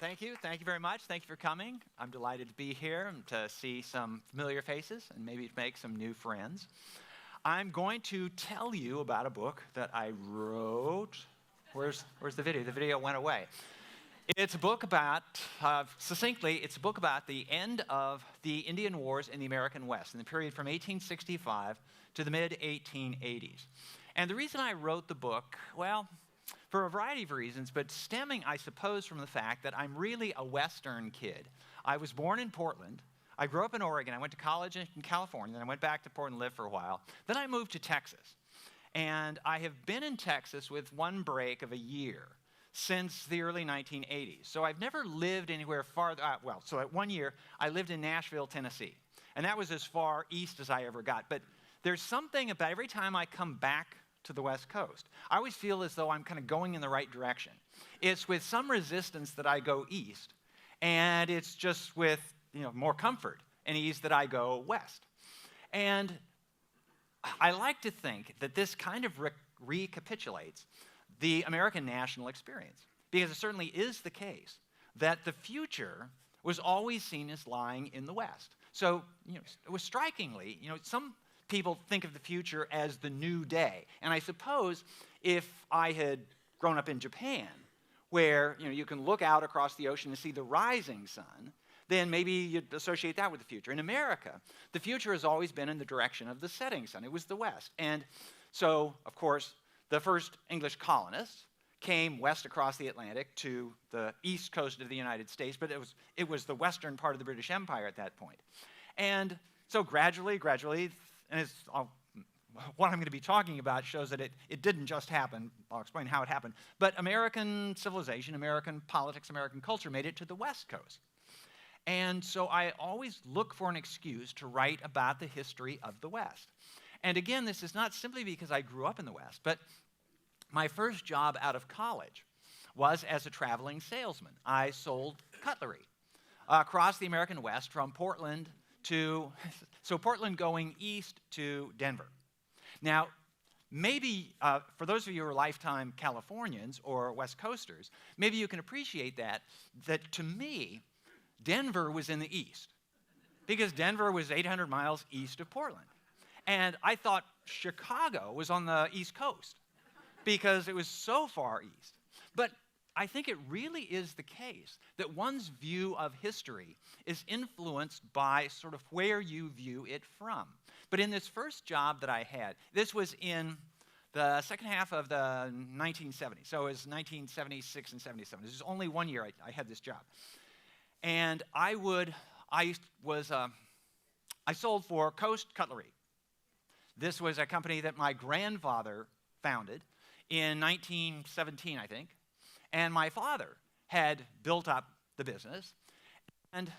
Thank you. Thank you very much. Thank you for coming. I'm delighted to be here and to see some familiar faces and maybe to make some new friends. I'm going to tell you about a book that I wrote. Where's the video? The video went away. It's a book about, succinctly, it's a book about the end of the Indian Wars in the American West in the period from 1865 to the mid-1880s. And the reason I wrote the book, well, for a variety of reasons, but stemming, I suppose, from the fact that I'm really a Western kid. I was born in Portland. I grew up in Oregon. I went to college in California. Then I went back to Portland and lived for a while. Then I moved to Texas. And I have been in Texas with one break of a year since the early 1980s. So I've never lived anywhere farther. So at 1 year, I lived in Nashville, Tennessee. And that was as far east as I ever got. But there's something about every time I come back to the West Coast, I always feel as though I'm kind of going in the right direction. It's with some resistance that I go east, and it's just with more comfort and ease that I go west. And I like to think that this kind of recapitulates the American national experience, because it certainly is the case that the future was always seen as lying in the West. So, it was strikingly, some people think of the future as the new day. And I suppose if I had grown up in Japan, where you can look out across the ocean and see the rising sun, then maybe you'd associate that with the future. In America, the future has always been in the direction of the setting sun. It was the West. And so, of course, the first English colonists came west across the Atlantic to the east coast of the United States, but it was the western part of the British Empire at that point. And so gradually, and what I'm going to be talking about shows that it didn't just happen. I'll explain how it happened. But American civilization, American politics, American culture made it to the West Coast. And so I always look for an excuse to write about the history of the West. And again, this is not simply because I grew up in the West, but my first job out of college was as a traveling salesman. I sold cutlery across the American West from Portland Portland going east to Denver. Now, maybe for those of you who are lifetime Californians or West Coasters, maybe you can appreciate that to me, Denver was in the east, because Denver was 800 miles east of Portland. And I thought Chicago was on the East Coast because it was so far east. But I think it really is the case that one's view of history is influenced by sort of where you view it from. But in this first job that I had, this was in the second half of the 1970s. So it was 1976 and 77. This was only 1 year I had this job. And I sold for Coast Cutlery. This was a company that my grandfather founded in 1917, I think. And my father had built up the business. And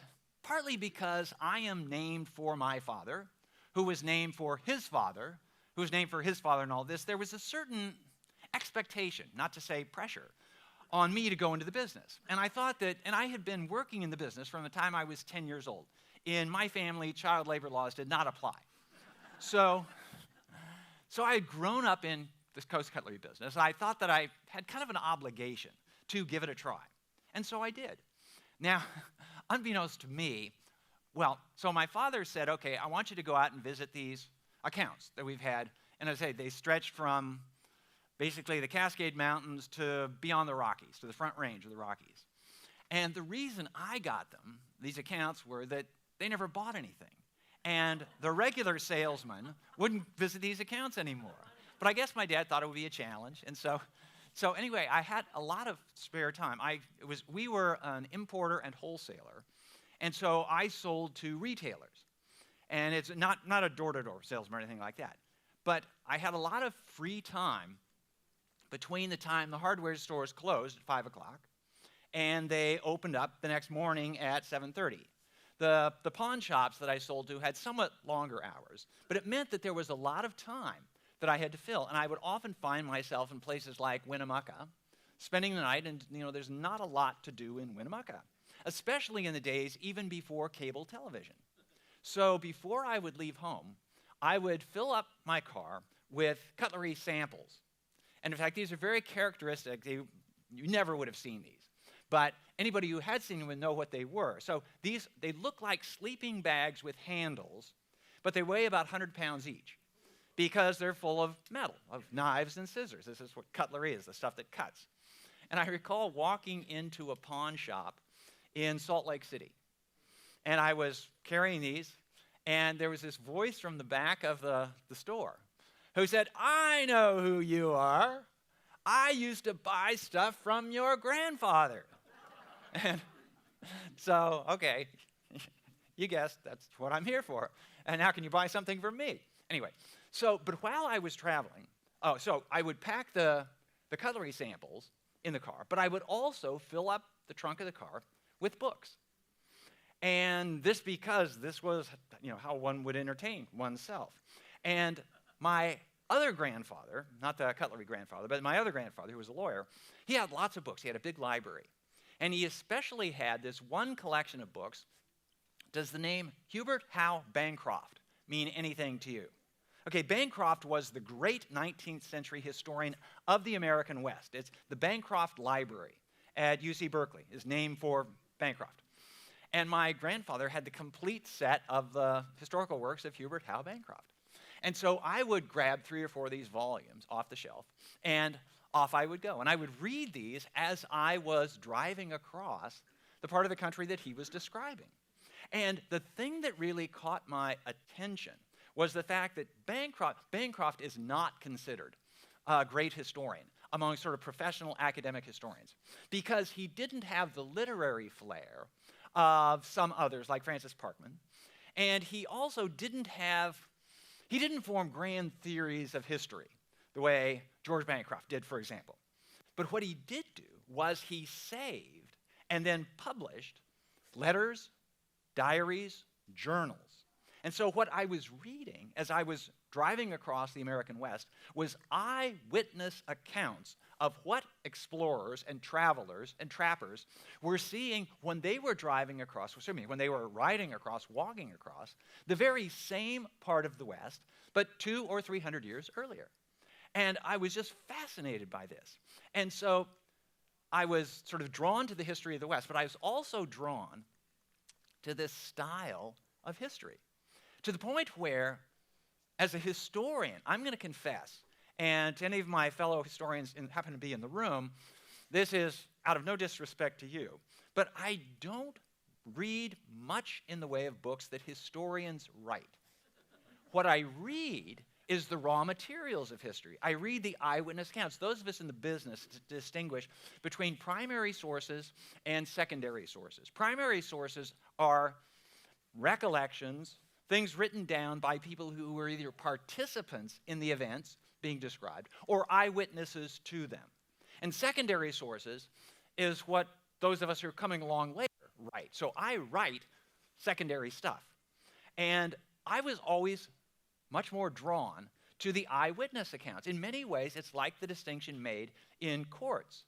partly because I am named for my father, who was named for his father, who was named for his father and all this, there was a certain expectation, not to say pressure, on me to go into the business. And I thought that, and I had been working in the business from the time I was 10 years old. In my family, child labor laws did not apply. So I had grown up in this Coast Cutlery business. I thought that I had kind of an obligation to give it a try. And so I did. Now, unbeknownst to me, so my father said, okay, I want you to go out and visit these accounts that we've had. And as I say, they stretched from basically the Cascade Mountains to beyond the Rockies, to the Front Range of the Rockies. And the reason I got them, these accounts, were that they never bought anything. And the regular salesman wouldn't visit these accounts anymore. But I guess my dad thought it would be a challenge. And so anyway, I had a lot of spare time. We were an importer and wholesaler. And so I sold to retailers. And it's not a door-to-door salesman or anything like that. But I had a lot of free time between the time the hardware stores closed at 5 o'clock and they opened up the next morning at 7:30. The pawn shops that I sold to had somewhat longer hours, but it meant that there was a lot of time that I had to fill. And I would often find myself in places like Winnemucca, spending the night, and there's not a lot to do in Winnemucca, especially in the days even before cable television. So before I would leave home, I would fill up my car with cutlery samples. And in fact, these are very characteristic. You never would have seen these. but anybody who had seen them would know what they were. So they look like sleeping bags with handles, but they weigh about 100 pounds each because they're full of metal, of knives and scissors. This is what cutlery is, the stuff that cuts. And I recall walking into a pawn shop in Salt Lake City, and I was carrying these, and there was this voice from the back of the store who said, "I know who you are. I used to buy stuff from your grandfather." And so, okay, you guessed, that's what I'm here for. And how can you buy something from me? Anyway, but while I was traveling, so I would pack the cutlery samples in the car, but I would also fill up the trunk of the car with books. And because this was, how one would entertain oneself. And my other grandfather, not the cutlery grandfather, but my other grandfather, who was a lawyer, he had lots of books. He had a big library. And he especially had this one collection of books. Does the name Hubert Howe Bancroft mean anything to you? Okay, Bancroft was the great 19th century historian of the American West. It's the Bancroft Library at UC Berkeley is named for Bancroft. And my grandfather had the complete set of the historical works of Hubert Howe Bancroft. And so I would grab 3 or 4 of these volumes off the shelf, and off I would go. And I would read these as I was driving across the part of the country that he was describing. And the thing that really caught my attention was the fact that Bancroft is not considered a great historian among sort of professional academic historians because he didn't have the literary flair of some others like Francis Parkman, and he also didn't form grand theories of history the way George Bancroft did, for example. But what he did do was he saved and then published letters, diaries, journals. And so what I was reading as I was driving across the American West was eyewitness accounts of what explorers and travelers and trappers were seeing when they were driving across, when they were riding across, walking across, the very same part of the West, but 200 or 300 years earlier. And I was just fascinated by this. And so I was sort of drawn to the history of the West, but I was also drawn to this style of history, to the point where, as a historian, I'm going to confess, and to any of my fellow historians who happen to be in the room, this is out of no disrespect to you, but I don't read much in the way of books that historians write. What I read is the raw materials of history. I read the eyewitness accounts. Those of us in the business distinguish between primary sources and secondary sources. Primary sources are recollections, things written down by people who were either participants in the events being described or eyewitnesses to them. And secondary sources is what those of us who are coming along later write. So I write secondary stuff. And I was always much more drawn to the eyewitness accounts. In many ways, it's like the distinction made in courts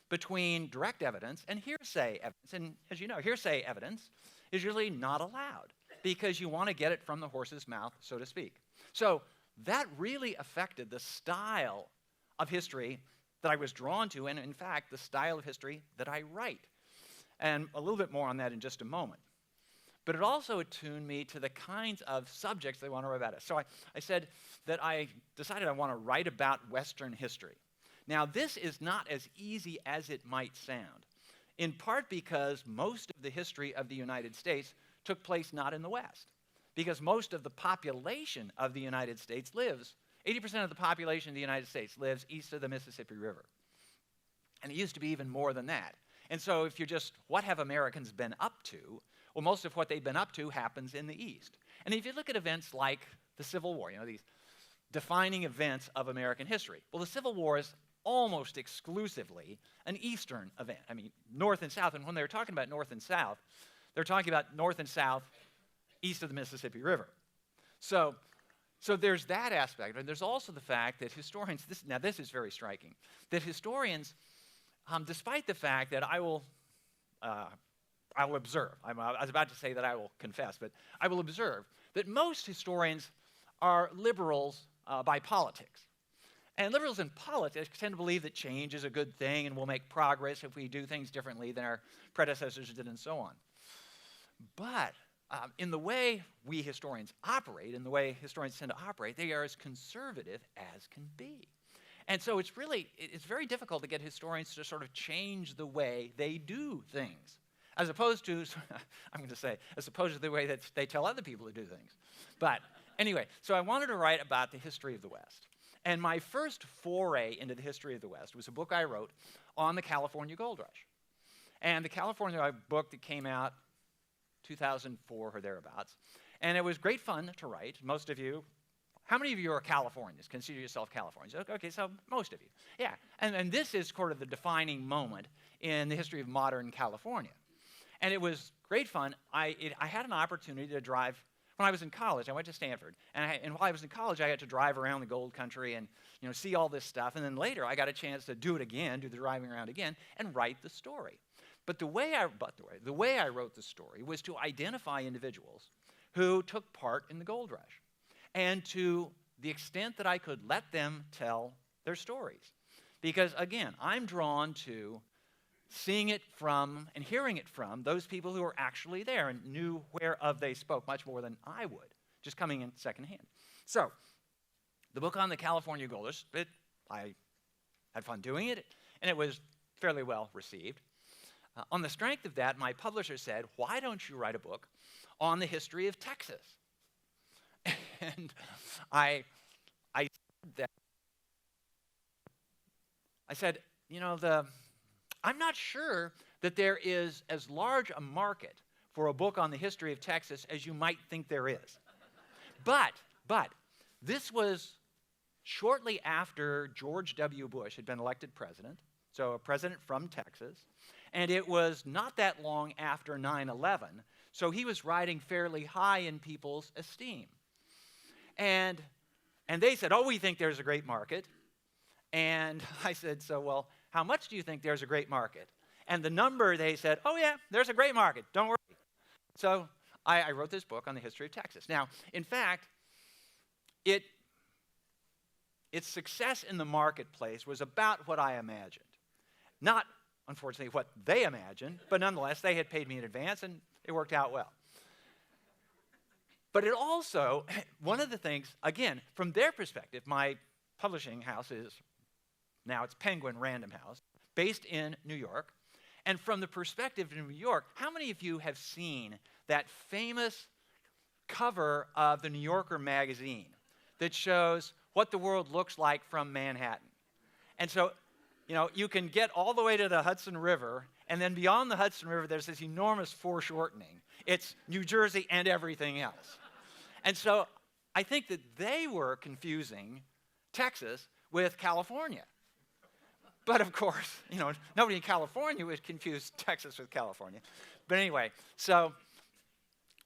between direct evidence and hearsay evidence. And as you know, hearsay evidence is usually not allowed because you want to get it from the horse's mouth, so to speak. So that really affected the style of history that I was drawn to, and in fact, the style of history that I write. And a little bit more on that in just a moment. But it also attuned me to the kinds of subjects they want to write about. So I said that I decided I want to write about Western history. Now, this is not as easy as it might sound, in part because most of the history of the United States took place not in the West, because most of the population of the United States 80% of the population of the United States lives east of the Mississippi River. And it used to be even more than that. And so if you're just, what have Americans been up to? Well, most of what they've been up to happens in the East. And if you look at events like the Civil War, these defining events of American history, well, the Civil War is almost exclusively an Eastern event. I mean, North and South, and when they're talking about North and South, they're talking about North and South east of the Mississippi River. So there's that aspect, and there's also the fact that historians, this is very striking, that historians, despite the fact that I will observe, I was about to say that I will confess, but I will observe that most historians are liberals by politics. And liberals in politics tend to believe that change is a good thing and we'll make progress if we do things differently than our predecessors did and so on. But in the way we historians operate, in the way historians tend to operate, they are as conservative as can be. And so it's very difficult to get historians to sort of change the way they do things, as opposed to, as opposed to the way that they tell other people to do things. But anyway, so I wanted to write about the history of the West. And my first foray into the history of the West was a book I wrote on the California Gold Rush. And the California book that came out 2004 or thereabouts. And it was great fun to write. Most of you, how many of you are Californians, consider yourself Californians? Okay, so most of you. Yeah, and this is sort of the defining moment in the history of modern California. And it was great fun. I had an opportunity to drive. When I was in college, I went to Stanford, and while I was in college, I got to drive around the gold country and see all this stuff. And then later, I got a chance to do it again, do the driving around again, and write the story. But the way I wrote the story was to identify individuals who took part in the gold rush, and to the extent that I could let them tell their stories, because again, I'm drawn to seeing it from and hearing it from those people who were actually there and knew whereof they spoke much more than I would, just coming in secondhand. So, the book on the California Gold Rush, I had fun doing it, and it was fairly well received. On the strength of that, my publisher said, why don't you write a book on the history of Texas? And I said, I'm not sure that there is as large a market for a book on the history of Texas as you might think there is. But this was shortly after George W. Bush had been elected president, so a president from Texas, and it was not that long after 9/11, so he was riding fairly high in people's esteem. And they said, oh, we think there's a great market. And I said, so, well, how much do you think there's a great market? And the number, they said, oh, yeah, there's a great market. Don't worry. So I wrote this book on the history of Texas. Now, in fact, its success in the marketplace was about what I imagined. Not, unfortunately, what they imagined, but nonetheless, they had paid me in advance, and it worked out well. But it also, one of the things, again, from their perspective, my publishing house now it's Penguin Random House, based in New York. And from the perspective of New York, how many of you have seen that famous cover of the New Yorker magazine that shows what the world looks like from Manhattan? And so, you can get all the way to the Hudson River, and then beyond the Hudson River, there's this enormous foreshortening. It's New Jersey and everything else. And so I think that they were confusing Texas with California. But of course, nobody in California would confuse Texas with California. But anyway, so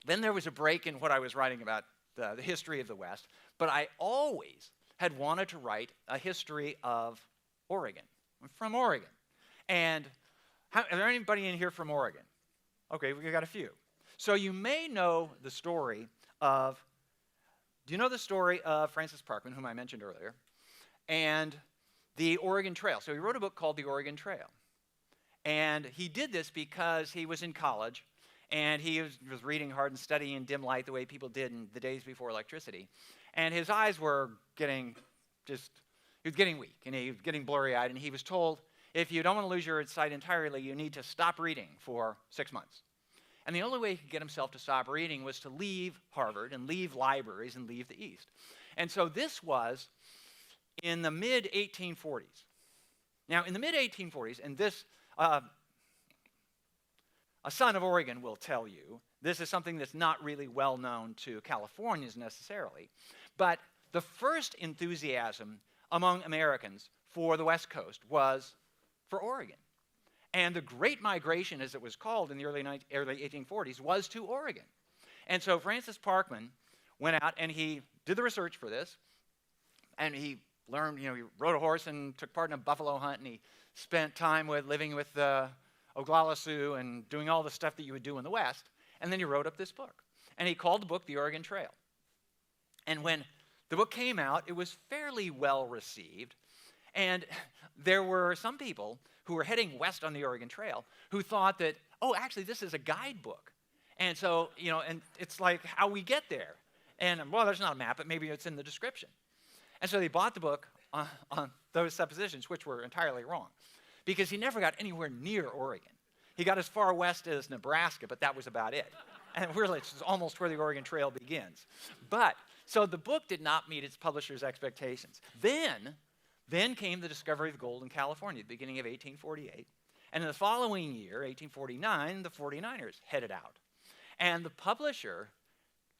then there was a break in what I was writing about the history of the West. But I always had wanted to write a history of Oregon. I'm from Oregon. And is there anybody in here from Oregon? Okay, we got a few. So you may know the story of, do you know the story of Francis Parkman, whom I mentioned earlier, and the Oregon Trail? So he wrote a book called The Oregon Trail. And he did this because he was in college, and he was reading hard and studying in dim light the way people did in the days before electricity. And his eyes were getting he was getting weak, and he was getting blurry-eyed, and he was told, if you don't want to lose your sight entirely, you need to stop reading for 6 months. And the only way he could get himself to stop reading was to leave Harvard and leave libraries and leave the East. And so this was in the mid-1840s. Now, in the mid-1840s, and this, a son of Oregon will tell you, this is something that's not really well known to Californians necessarily, but the first enthusiasm among Americans for the West Coast was for Oregon. And the Great Migration, as it was called in the early 1840s, was to Oregon. And so Francis Parkman went out and he did the research for this, and he learned, he rode a horse and took part in a buffalo hunt, and he spent time living with the Oglala Sioux and doing all the stuff that you would do in the West, and then he wrote up this book. And he called the book The Oregon Trail. And when The book came out. It was fairly well received. And there were some people who were heading west on the Oregon Trail who thought that, oh, actually, this is a guidebook. And so, and it's like how we get there. And, well, there's not a map, but maybe it's in the description. And so they bought the book on those suppositions, which were entirely wrong, because he never got anywhere near Oregon. He got as far west as Nebraska, but that was about it. And really, it's almost where the Oregon Trail begins. So the book did not meet its publisher's expectations. Then came the discovery of gold in California at the beginning of 1848. And in the following year, 1849, the 49ers headed out. And the publisher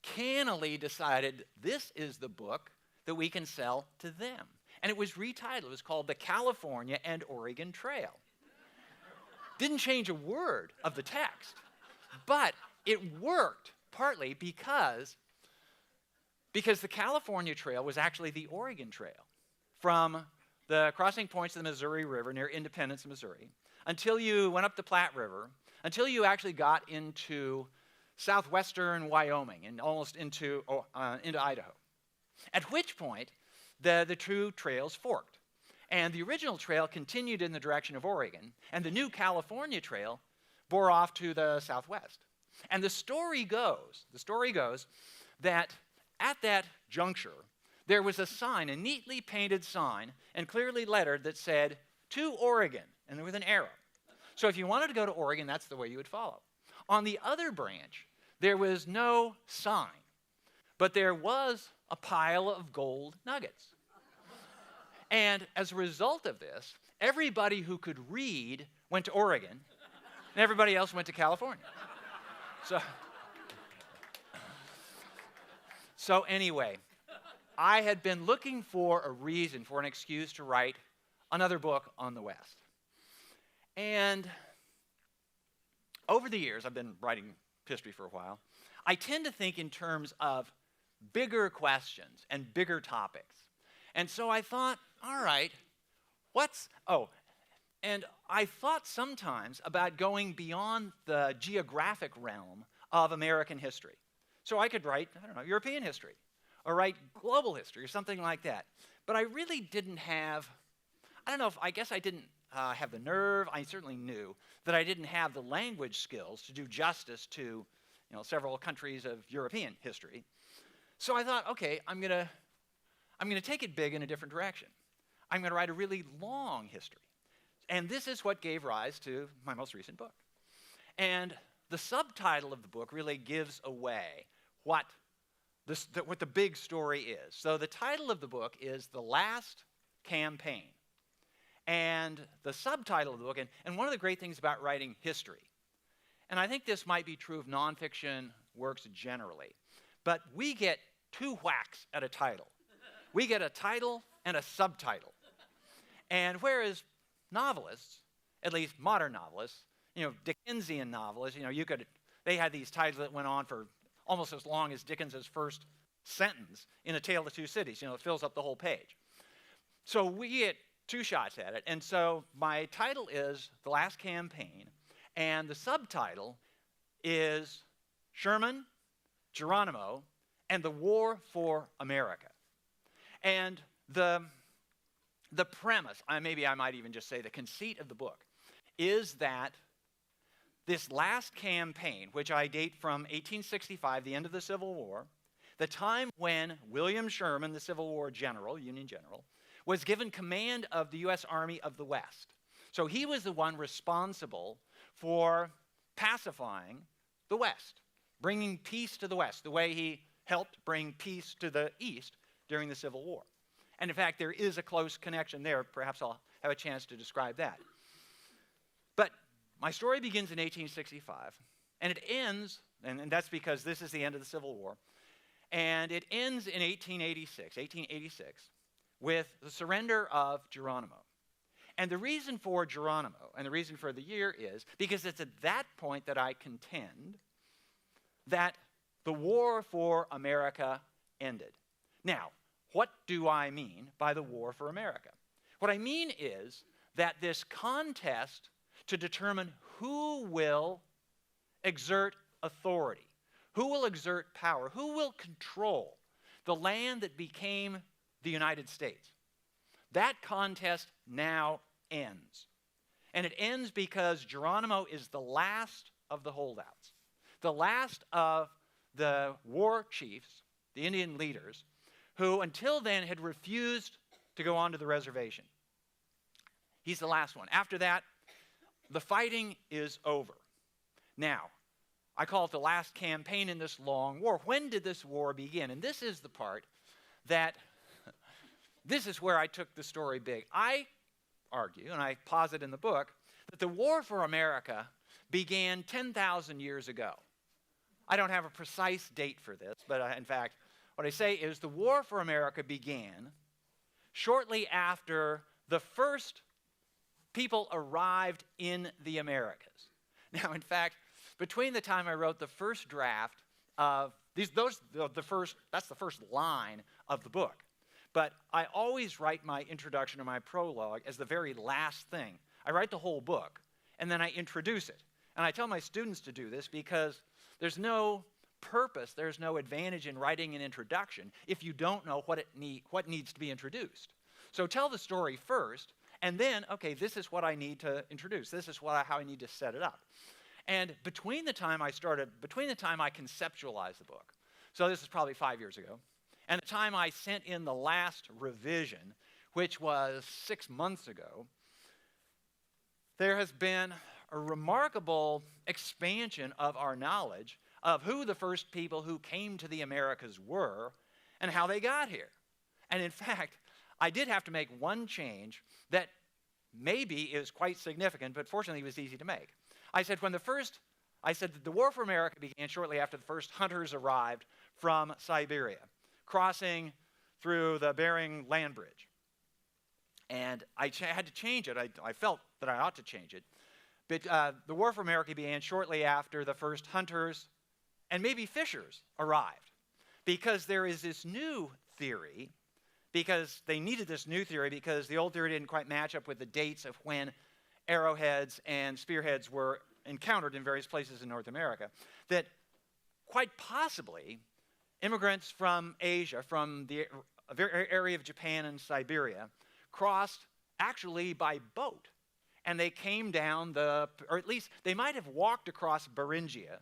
cannily decided this is the book that we can sell to them. And it was retitled. It was called The California and Oregon Trail. Didn't change a word of the text. But it worked partly because the California Trail was actually the Oregon Trail from the crossing points of the Missouri River near Independence, Missouri, until you went up the Platte River, until you actually got into southwestern Wyoming and almost into Idaho. At which point, the two trails forked. And the original trail continued in the direction of Oregon, and the new California Trail bore off to the southwest. And the story goes that at that juncture, there was a sign, a neatly painted sign, and clearly lettered that said, "To Oregon," and with an arrow. So if you wanted to go to Oregon, that's the way you would follow. On the other branch, there was no sign, but there was a pile of gold nuggets. And as a result of this, everybody who could read went to Oregon, and everybody else went to California. So anyway, I had been looking for a reason, for an excuse to write another book on the West. And over the years, I've been writing history for a while, I tend to think in terms of bigger questions and bigger topics. And so I thought, all right, and I thought sometimes about going beyond the geographic realm of American history. So I could write, European history, or write global history, or something like that. But I really didn't have, I guess I didn't have the nerve. I certainly knew that I didn't have the language skills to do justice to, several countries of European history. So I thought, okay, I'm going to take it big in a different direction. I'm going to write a really long history. And this is what gave rise to my most recent book. And the subtitle of the book really gives away what the big story is. So the title of the book is The Last Campaign. And the subtitle of the book, and one of the great things about writing history, and I think this might be true of nonfiction works generally, but we get two whacks at a title. We get a title and a subtitle. And whereas novelists, at least modern novelists, Dickensian novelists, they had these titles that went on for almost as long as Dickens's first sentence in A Tale of Two Cities. It fills up the whole page. So we get two shots at it. And so my title is The Last Campaign, and the subtitle is Sherman, Geronimo, and the War for America. And the premise, maybe I might even just say the conceit of the book, is that this last campaign, which I date from 1865, the end of the Civil War, the time when William Sherman, the Civil War general, Union general, was given command of the U.S. Army of the West. So he was the one responsible for pacifying the West, bringing peace to the West, the way he helped bring peace to the East during the Civil War. And in fact, there is a close connection there. Perhaps I'll have a chance to describe that. But my story begins in 1865, and it ends, and that's because this is the end of the Civil War, and it ends in 1886, with the surrender of Geronimo. And the reason for Geronimo, and the reason for the year is, because it's at that point that I contend that the war for America ended. Now, what do I mean by the war for America? What I mean is that this contest to determine who will exert authority, who will exert power, who will control the land that became the United States. That contest now ends. And it ends because Geronimo is the last of the holdouts, the last of the war chiefs, the Indian leaders, who until then had refused to go onto the reservation. He's the last one. After that, the fighting is over. Now, I call it the last campaign in this long war. When did this war begin? And this is the part that, this is where I took the story big. I argue, and I posit in the book, that the war for America began 10,000 years ago. I don't have a precise date for this, but in fact, what I say is the war for America began shortly after the first people arrived in the Americas. Now, in fact, between the time I wrote the first draft of that's the first line of the book. But I always write my introduction or my prologue as the very last thing. I write the whole book, and then I introduce it. And I tell my students to do this because there's no purpose, there's no advantage in writing an introduction if you don't know what needs to be introduced. So tell the story first, and then, okay, this is what I need to introduce. This is how I need to set it up. And between the time I conceptualized the book, so this is probably 5 years ago, and the time I sent in the last revision, which was 6 months ago, there has been a remarkable expansion of our knowledge of who the first people who came to the Americas were and how they got here. And in fact, I did have to make one change that maybe is quite significant, but fortunately it was easy to make. I said that the war for America began shortly after the first hunters arrived from Siberia, crossing through the Bering land bridge. And I had to change it. I felt that I ought to change it. But the war for America began shortly after the first hunters and maybe fishers arrived. Because there is this new theory, because they needed this new theory because the old theory didn't quite match up with the dates of when arrowheads and spearheads were encountered in various places in North America, that quite possibly immigrants from Asia, from the area of Japan and Siberia, crossed actually by boat. And they came down or at least they might have walked across Beringia.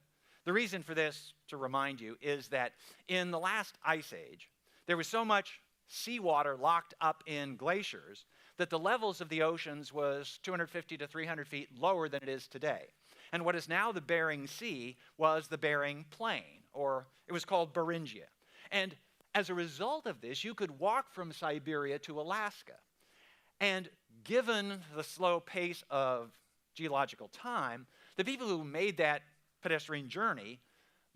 The reason for this, to remind you, is that in the last ice age, there was so much seawater locked up in glaciers that the levels of the oceans was 250 to 300 feet lower than it is today. And what is now the Bering Sea was the Bering Plain, or it was called Beringia. And as a result of this, you could walk from Siberia to Alaska. And given the slow pace of geological time, the people who made that pedestrian journey,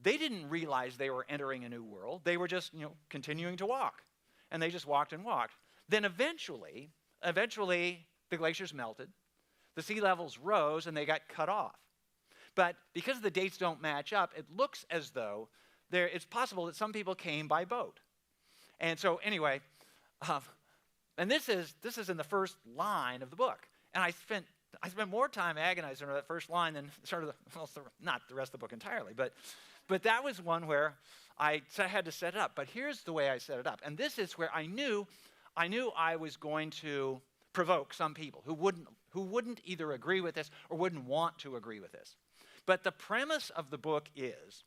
they didn't realize they were entering a new world. They were just, continuing to walk. And they just walked and walked. Then eventually, the glaciers melted, the sea levels rose, and they got cut off. But because the dates don't match up, it looks as though it's possible that some people came by boat. And so anyway, and this is in the first line of the book. And I spent more time agonizing over that first line than not the rest of the book entirely, but that was one where I had to set it up. But here's the way I set it up. And this is where I knew I was going to provoke some people who wouldn't either agree with this or wouldn't want to agree with this. But the premise of the book is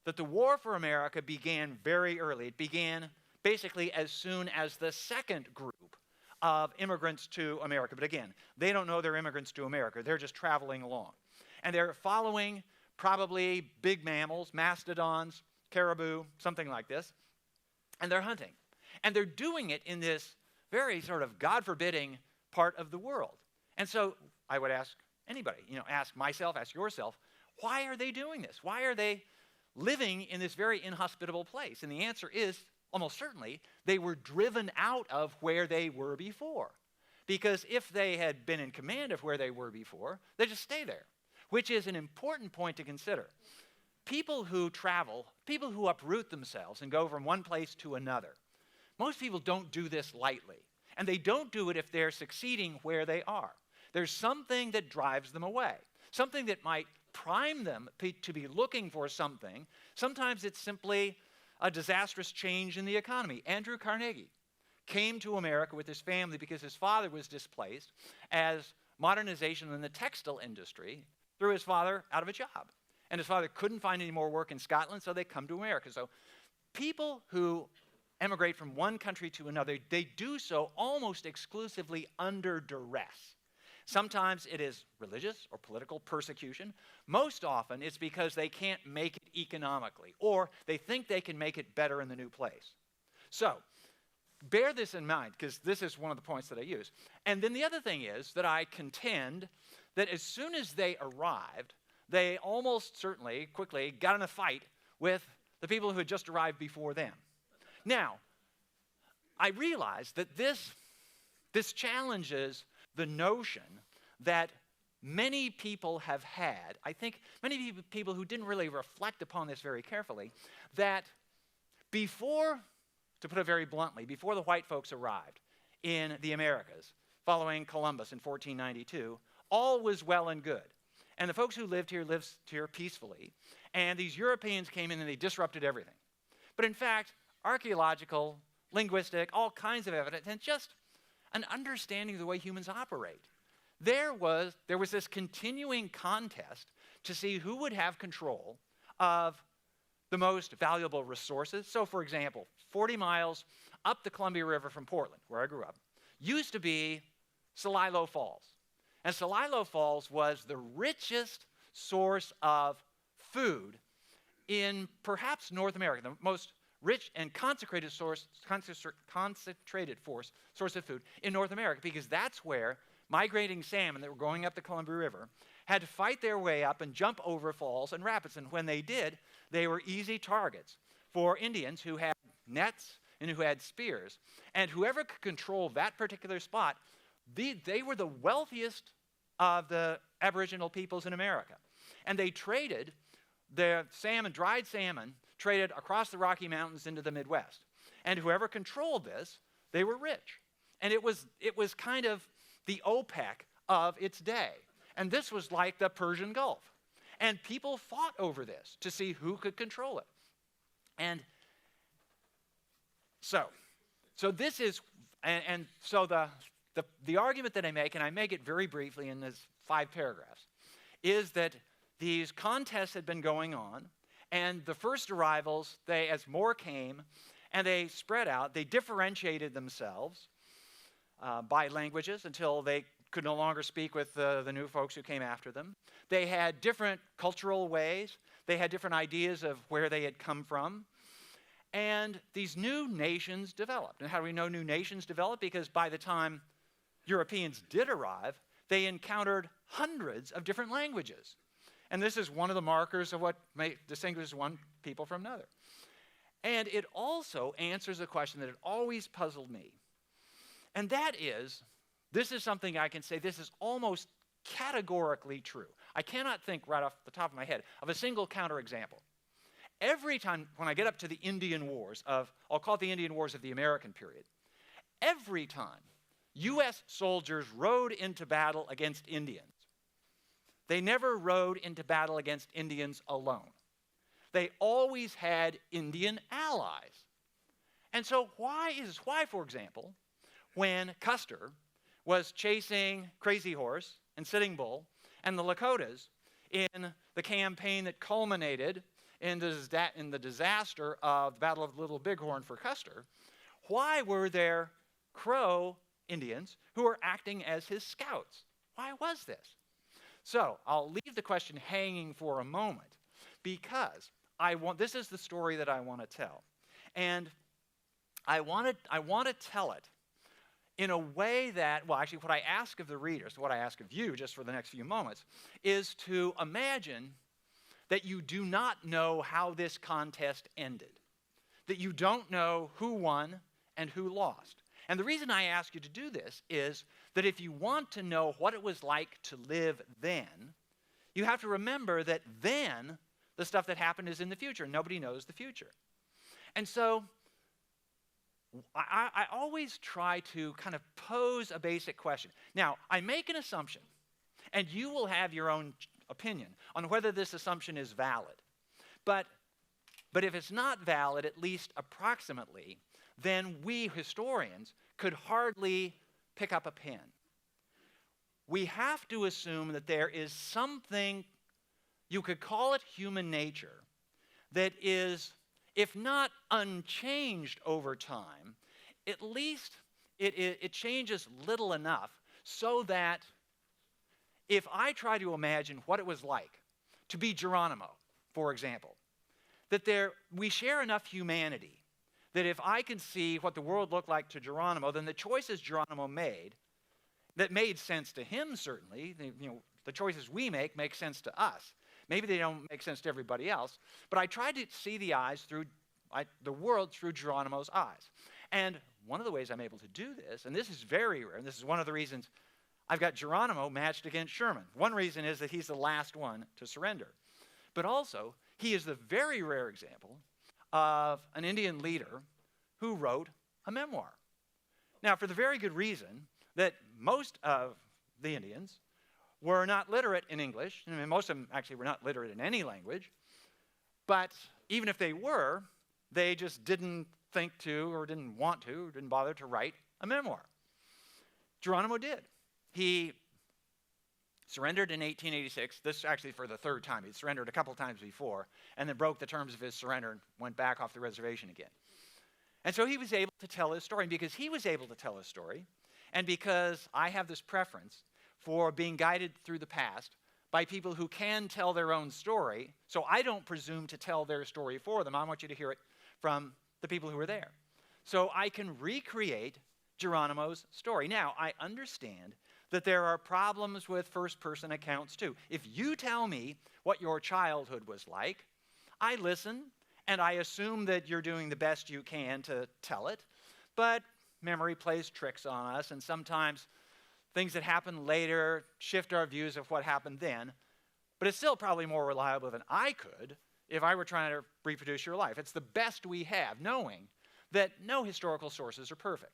that the war for America began very early. It began basically as soon as the second group of immigrants to America. But again, they don't know they're immigrants to America. They're just traveling along. And they're following probably big mammals, mastodons, caribou, something like this. And they're hunting. And they're doing it in this very sort of God-forbidding part of the world. And so I would ask anybody, ask myself, ask yourself, why are they doing this? Why are they living in this very inhospitable place? And the answer is, almost certainly, they were driven out of where they were before. Because if they had been in command of where they were before, they'd just stay there, which is an important point to consider. People who travel, people who uproot themselves and go from one place to another, most people don't do this lightly. And they don't do it if they're succeeding where they are. There's something that drives them away, something that might prime them to be looking for something. Sometimes it's simply a disastrous change in the economy. Andrew Carnegie came to America with his family because his father was displaced as modernization in the textile industry threw his father out of a job. And his father couldn't find any more work in Scotland, so they come to America. So people who emigrate from one country to another, they do so almost exclusively under duress. Sometimes it is religious or political persecution. Most often it's because they can't make it economically, or they think they can make it better in the new place. So bear this in mind, because this is one of the points that I use. And then the other thing is that I contend that as soon as they arrived, they almost certainly quickly got in a fight with the people who had just arrived before them. Now, I realize that this challenges the notion that many people have had, I think many people who didn't really reflect upon this very carefully, that before, to put it very bluntly, before the white folks arrived in the Americas, following Columbus in 1492, all was well and good. And the folks who lived here peacefully, and these Europeans came in and they disrupted everything. But in fact, archaeological, linguistic, all kinds of evidence, and just an understanding of the way humans operate. There was this continuing contest to see who would have control of the most valuable resources. So, for example, 40 miles up the Columbia River from Portland, where I grew up, used to be Celilo Falls. And Celilo Falls was the richest source of food in perhaps North America, the most rich and concentrated source of food in North America, because that's where migrating salmon that were going up the Columbia River had to fight their way up and jump over falls and rapids. And when they did, they were easy targets for Indians who had nets and who had spears. And whoever could control that particular spot, they were the wealthiest of the Aboriginal peoples in America. And they traded their salmon, dried salmon, traded across the Rocky Mountains into the Midwest. And whoever controlled this, they were rich. And it was kind of the OPEC of its day. And this was like the Persian Gulf. And people fought over this to see who could control it. And so this is, and so the argument that I make, and I make it very briefly in this 5 paragraphs, is that these contests had been going on, and the first arrivals, as more came, and they spread out, they differentiated themselves by languages until they could no longer speak with the new folks who came after them. They had different cultural ways. They had different ideas of where they had come from. And these new nations developed. And how do we know new nations developed? Because by the time Europeans did arrive, they encountered hundreds of different languages. And this is one of the markers of what distinguishes one people from another. And it also answers a question that had always puzzled me. And that is, this is something I can say, this is almost categorically true. I cannot think right off the top of my head of a single counterexample. Every time when I get up to the Indian Wars I'll call it the Indian Wars of the American period, every time U.S. soldiers rode into battle against Indians, they never rode into battle against Indians alone. They always had Indian allies. And so why, for example, when Custer was chasing Crazy Horse and Sitting Bull and the Lakotas in the campaign that culminated in the disaster of the Battle of Little Bighorn for Custer, why were there Crow Indians who were acting as his scouts? Why was this? So I'll leave the question hanging for a moment because this is the story that I want to tell. And I want to tell it in a way that, well, actually what I ask of the readers, what I ask of you just for the next few moments, is to imagine that you do not know how this contest ended, that you don't know who won and who lost. And the reason I ask you to do this is that if you want to know what it was like to live then, you have to remember that then the stuff that happened is in the future. Nobody knows the future. And so I always try to kind of pose a basic question. Now, I make an assumption, and you will have your own opinion on whether this assumption is valid. But But if it's not valid, at least approximately, then we historians could hardly pick up a pen. We have to assume that there is something, you could call it human nature, that is, if not unchanged over time, at least it changes little enough so that if I try to imagine what it was like to be Geronimo, for example, that we share enough humanity that if I can see what the world looked like to Geronimo, then the choices Geronimo made, that made sense to him certainly, the choices we make sense to us. Maybe they don't make sense to everybody else, but I tried to see the world through Geronimo's eyes. And one of the ways I'm able to do this, and this is very rare, and this is one of the reasons I've got Geronimo matched against Sherman. One reason is that he's the last one to surrender. But also, he is the very rare example of an Indian leader who wrote a memoir. Now, for the very good reason that most of the Indians were not literate in English. I mean, most of them actually were not literate in any language. But even if they were, they just didn't think to, or didn't want to, or didn't bother to write a memoir. Geronimo did. He surrendered in 1886. This actually for the third time. He'd surrendered a couple times before, and then broke the terms of his surrender and went back off the reservation again. And so he was able to tell his story. And because he was able to tell his story, and because I have this preference for being guided through the past by people who can tell their own story, so I don't presume to tell their story for them. I want you to hear it from the people who were there. So I can recreate Geronimo's story. Now, I understand that there are problems with first-person accounts too. If you tell me what your childhood was like, I listen, and I assume that you're doing the best you can to tell it, but memory plays tricks on us, and sometimes things that happen later shift our views of what happened then, but it's still probably more reliable than I could if I were trying to reproduce your life. It's the best we have, knowing that no historical sources are perfect.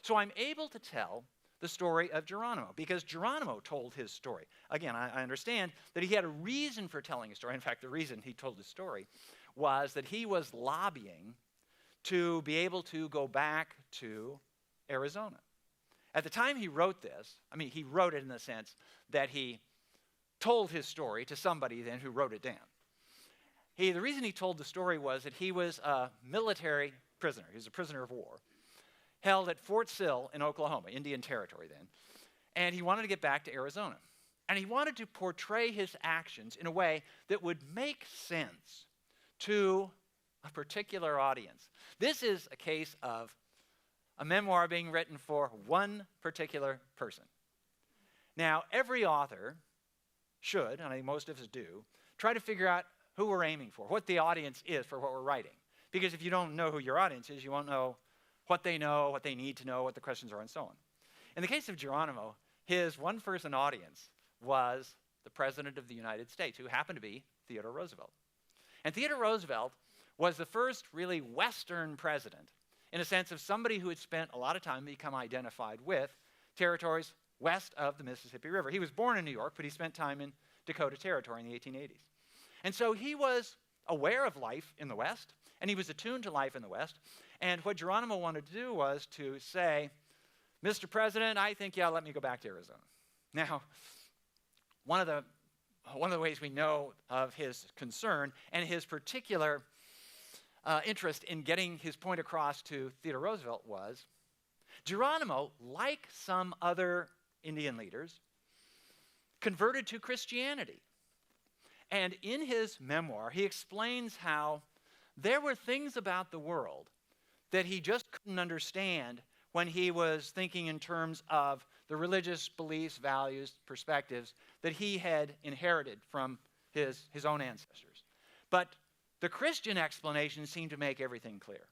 So I'm able to tell the story of Geronimo because Geronimo told his story. Again, I understand that he had a reason for telling his story. In fact, the reason he told his story was that he was lobbying to be able to go back to Arizona. At the time he wrote this, I mean, he wrote it in the sense that he told his story to somebody then who wrote it down. The reason he told the story was that he was a military prisoner. He was a prisoner of war, held at Fort Sill in Oklahoma, Indian Territory then, and he wanted to get back to Arizona. And he wanted to portray his actions in a way that would make sense to a particular audience. This is a case of a memoir being written for one particular person. Now, every author should, and I think most of us do, try to figure out who we're aiming for, what the audience is for what we're writing. Because if you don't know who your audience is, you won't know what they need to know, what the questions are, and so on. In the case of Geronimo, his one-person audience was the President of the United States, who happened to be Theodore Roosevelt. And Theodore Roosevelt was the first really Western president, in a sense of somebody who had spent a lot of time become identified with territories west of the Mississippi River. He was born in New York, but he spent time in Dakota Territory in the 1880s. And so he was aware of life in the West, and he was attuned to life in the West. And what Geronimo wanted to do was to say, Mr. President, I think you ought to let me go back to Arizona. Now, one of the ways we know of his concern and his particular interest in getting his point across to Theodore Roosevelt was Geronimo, like some other Indian leaders, converted to Christianity. And in his memoir, he explains how there were things about the world that he just couldn't understand when he was thinking in terms of the religious beliefs, values, perspectives that he had inherited from his own ancestors. But the Christian explanation seemed to make everything clear.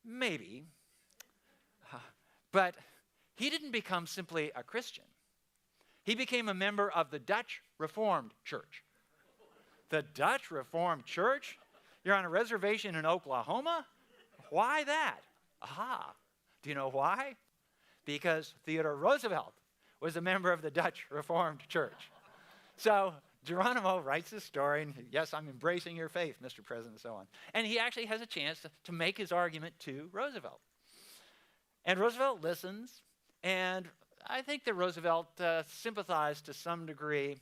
Maybe, but he didn't become simply a Christian. He became a member of the Dutch Reformed Church. The Dutch Reformed Church? You're on a reservation in Oklahoma? Why that? Aha. Do you know why? Because Theodore Roosevelt was a member of the Dutch Reformed Church. So Geronimo writes this story, and yes, I'm embracing your faith, Mr. President, and so on. And he actually has a chance to make his argument to Roosevelt. And Roosevelt listens, and I think that Roosevelt sympathized to some degree,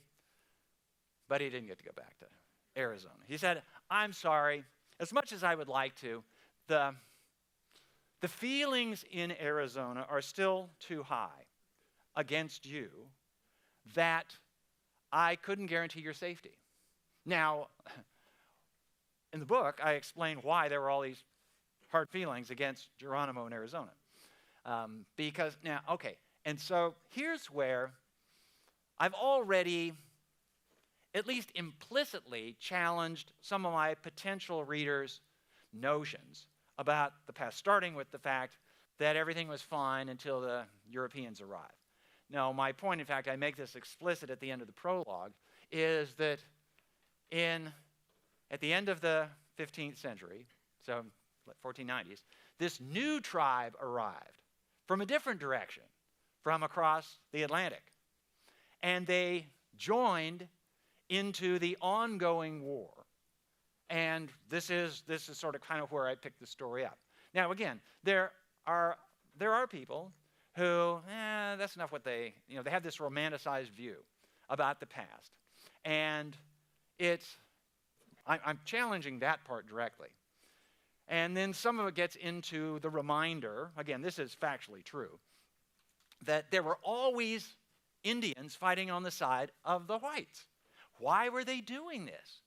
but he didn't get to go back to Arizona. He said, I'm sorry, as much as I would like to, the feelings in Arizona are still too high against you that I couldn't guarantee your safety. Now, in the book, I explain why there were all these hard feelings against Geronimo in Arizona. And so here's where I've already, at least implicitly, challenged some of my potential readers' notions about the past, starting with the fact that everything was fine until the Europeans arrived. Now, my point, in fact, I make this explicit at the end of the prologue, is that at the end of the 15th century, so 1490s, this new tribe arrived from a different direction, from across the Atlantic. And they joined into the ongoing war. And this is sort of kind of where I picked the story up. Now, again, there are people who, that's not what they have this romanticized view about the past. And I'm challenging that part directly. And then some of it gets into the reminder, again, this is factually true, that there were always Indians fighting on the side of the whites. Why were they doing this?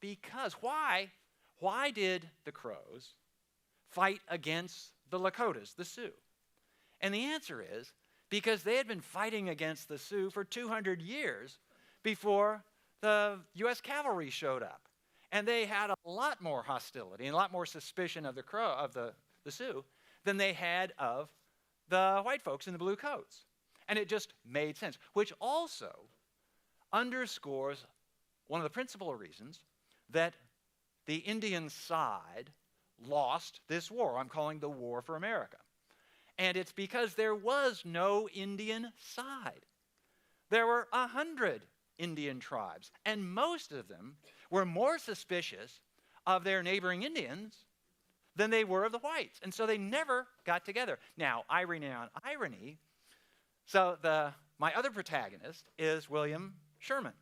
Because why did the Crows fight against the Lakotas, the Sioux? And the answer is because they had been fighting against the Sioux for 200 years before the U.S. cavalry showed up. And they had a lot more hostility and a lot more suspicion of the Sioux than they had of the white folks in the blue coats. And it just made sense, which also underscores one of the principal reasons that the Indian side lost this war. I'm calling the War for America. And it's because there was no Indian side. There were 100 Indian tribes, and most of them were more suspicious of their neighboring Indians than they were of the whites. And so they never got together. Now, irony on irony, so my other protagonist is William Sherman.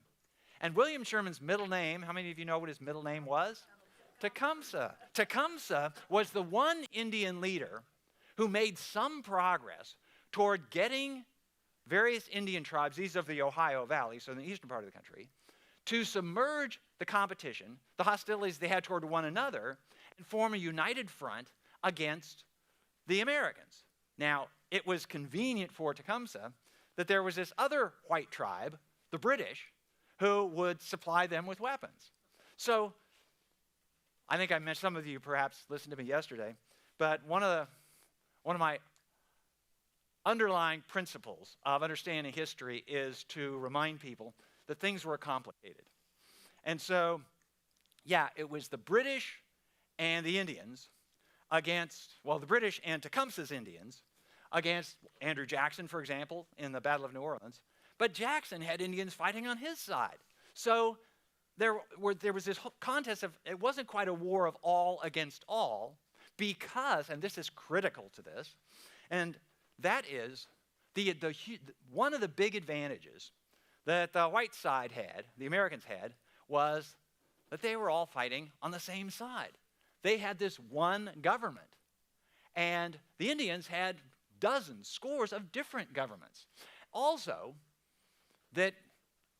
And William Sherman's middle name, how many of you know what his middle name was? Tecumseh. Tecumseh was the one Indian leader who made some progress toward getting various Indian tribes, these of the Ohio Valley, so in the eastern part of the country, to submerge the competition, the hostilities they had toward one another, and form a united front against the Americans. Now, it was convenient for Tecumseh that there was this other white tribe, the British, who would supply them with weapons. So, I think I mentioned, some of you perhaps listened to me yesterday, but one of my underlying principles of understanding history is to remind people that things were complicated. And so, it was the British and the Indians against, the British and Tecumseh's Indians against Andrew Jackson, for example, in the Battle of New Orleans. But Jackson had Indians fighting on his side. So there was this whole contest of, it wasn't quite a war of all against all, because, and this is critical to this, and that is one of the big advantages that the white side had, the Americans had, was that they were all fighting on the same side. They had this one government. And the Indians had dozens, scores of different governments. Also, that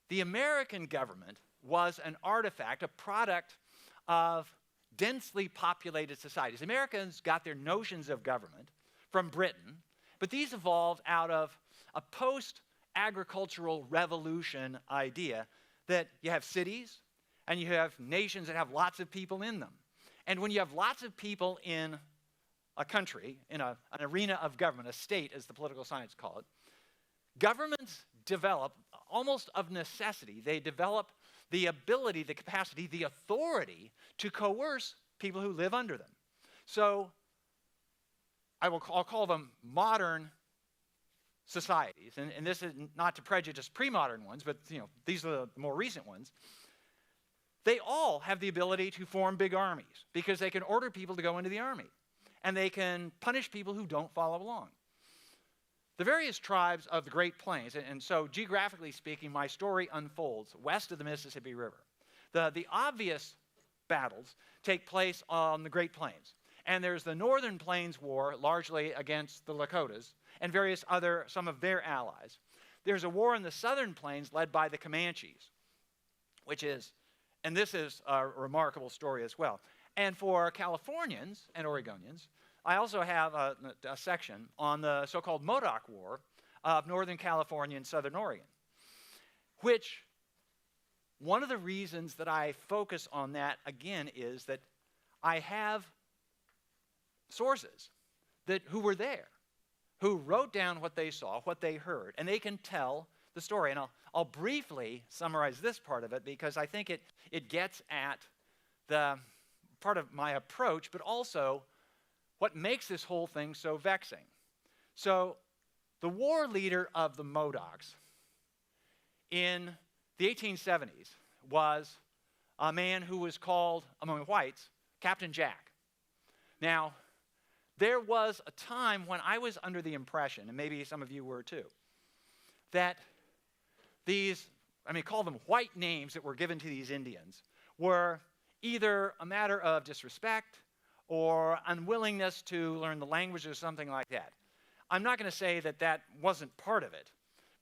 the American government was an artifact, a product of densely populated societies. Americans got their notions of government from Britain, but these evolved out of a post-agricultural revolution idea that you have cities and you have nations that have lots of people in them. And when you have lots of people in a country, in an arena of government, a state as the political science call it, governments develop, almost of necessity, they develop the ability, the capacity, the authority to coerce people who live under them. So I'll call them modern societies, and this is not to prejudice pre-modern ones, but these are the more recent ones, they all have the ability to form big armies because they can order people to go into the army, and they can punish people who don't follow along. The various tribes of the Great Plains, and so geographically speaking, my story unfolds west of the Mississippi River. The obvious battles take place on the Great Plains. And there's the Northern Plains War, largely against the Lakotas, and some of their allies. There's a war in the Southern Plains led by the Comanches, and this is a remarkable story as well. And for Californians and Oregonians, I also have a section on the so-called Modoc War of Northern California and Southern Oregon, which one of the reasons that I focus on that, again, is that I have sources who were there, who wrote down what they saw, what they heard, and they can tell the story. And I'll briefly summarize this part of it because I think it gets at the part of my approach, but also what makes this whole thing so vexing. So the war leader of the Modocs in the 1870s was a man who was called, among whites, Captain Jack. Now, there was a time when I was under the impression, and maybe some of you were too, that call them white names that were given to these Indians, were either a matter of disrespect or unwillingness to learn the language or something like that. I'm not going to say that wasn't part of it,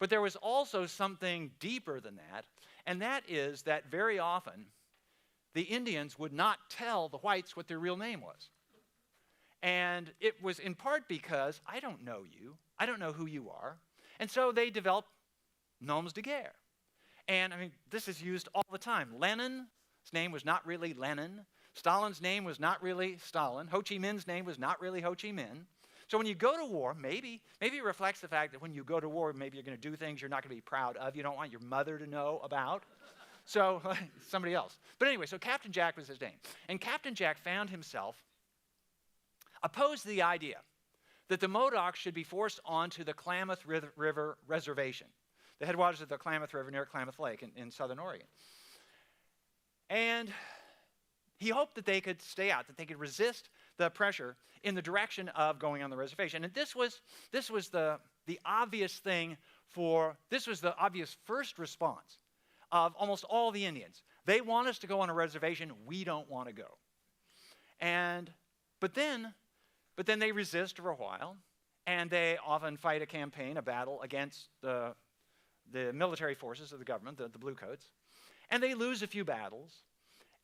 but there was also something deeper than that, and that is that very often the Indians would not tell the whites what their real name was. And it was in part because I don't know you, I don't know who you are, and so they developed noms de guerre. And this is used all the time. Lenin's name was not really Lenin. Stalin's name was not really Stalin. Ho Chi Minh's name was not really Ho Chi Minh. So when you go to war, maybe it reflects the fact that when you go to war, maybe you're going to do things you're not going to be proud of. You don't want your mother to know about. So somebody else. But anyway, so Captain Jack was his name. And Captain Jack found himself opposed to the idea that the Modocs should be forced onto the Klamath River Reservation, the headwaters of the Klamath River near Klamath Lake in southern Oregon. And he hoped that they could stay out, that they could resist the pressure in the direction of going on the reservation. And this was the obvious thing this was the obvious first response of almost all the Indians. They want us to go on a reservation, we don't want to go. But then they resist for a while, and they often fight a battle against the military forces of the government, the Bluecoats, and they lose a few battles.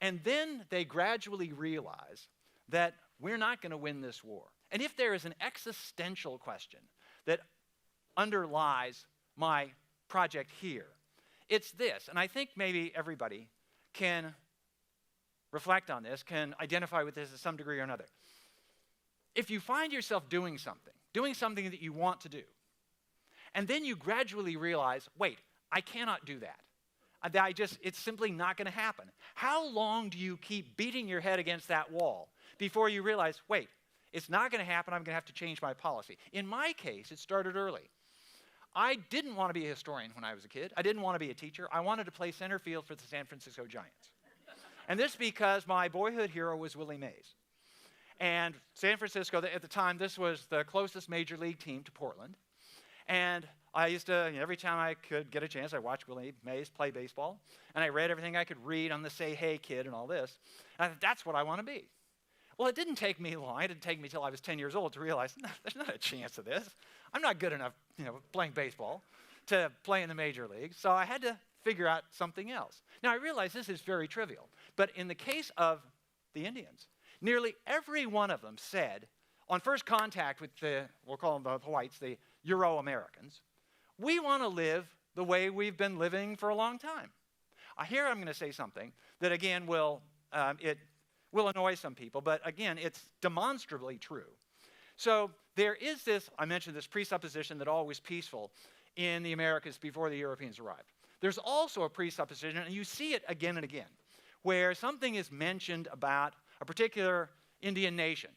And then they gradually realize that we're not going to win this war. And if there is an existential question that underlies my project here, it's this. And I think maybe everybody can reflect on this, can identify with this to some degree or another. If you find yourself doing something that you want to do, and then you gradually realize, wait, I cannot do that. It's simply not going to happen. How long do you keep beating your head against that wall before you realize, wait, it's not going to happen, I'm going to have to change my policy? In my case, it started early. I didn't want to be a historian when I was a kid. I didn't want to be a teacher. I wanted to play center field for the San Francisco Giants. And this because my boyhood hero was Willie Mays. And San Francisco, at the time, this was the closest major league team to Portland. And I used to, every time I could get a chance, I watched Willie Mays play baseball. And I read everything I could read on the Say Hey Kid and all this. And I thought, that's what I want to be. Well, it didn't take me long. It didn't take me till I was 10 years old to realize, no, there's not a chance of this. I'm not good enough, playing baseball to play in the major leagues. So I had to figure out something else. Now, I realize this is very trivial. But in the case of the Indians, nearly every one of them said, on first contact with we'll call them the whites, the Euro-Americans, we want to live the way we've been living for a long time. Here I'm going to say something that, again, will annoy some people, but again, it's demonstrably true. So there is I mentioned this presupposition that all was peaceful in the Americas before the Europeans arrived. There's also a presupposition, and you see it again and again, where something is mentioned about a particular Indian nation,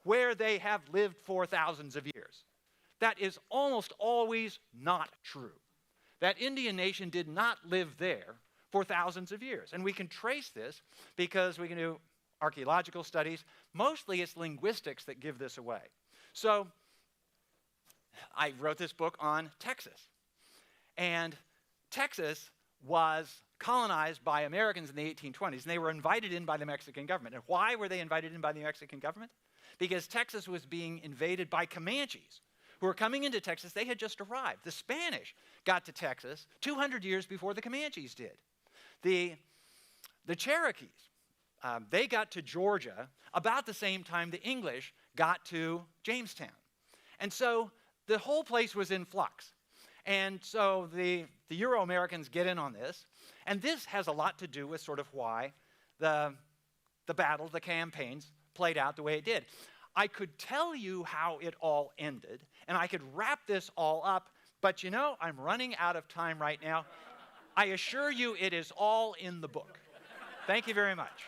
where they have lived for thousands of years. that is almost always not true. That Indian nation did not live there for thousands of years. And we can trace this because we can do archaeological studies. Mostly it's linguistics that give this away. So I wrote this book on Texas. And Texas was colonized by Americans in the 1820s, and they were invited in by the Mexican government. And why were they invited in by the Mexican government? Because Texas was being invaded by Comanches, who were coming into Texas. They had just arrived. The Spanish got to Texas 200 years before the Comanches did. The Cherokees, they got to Georgia about the same time the English got to Jamestown. And so the whole place was in flux. And so the Euro-Americans get in on this. And this has a lot to do with sort of why the battle, the campaigns, played out the way it did. I could tell you how it all ended, and I could wrap this all up, but you know, I'm running out of time right now. I assure you it is all in the book. Thank you very much.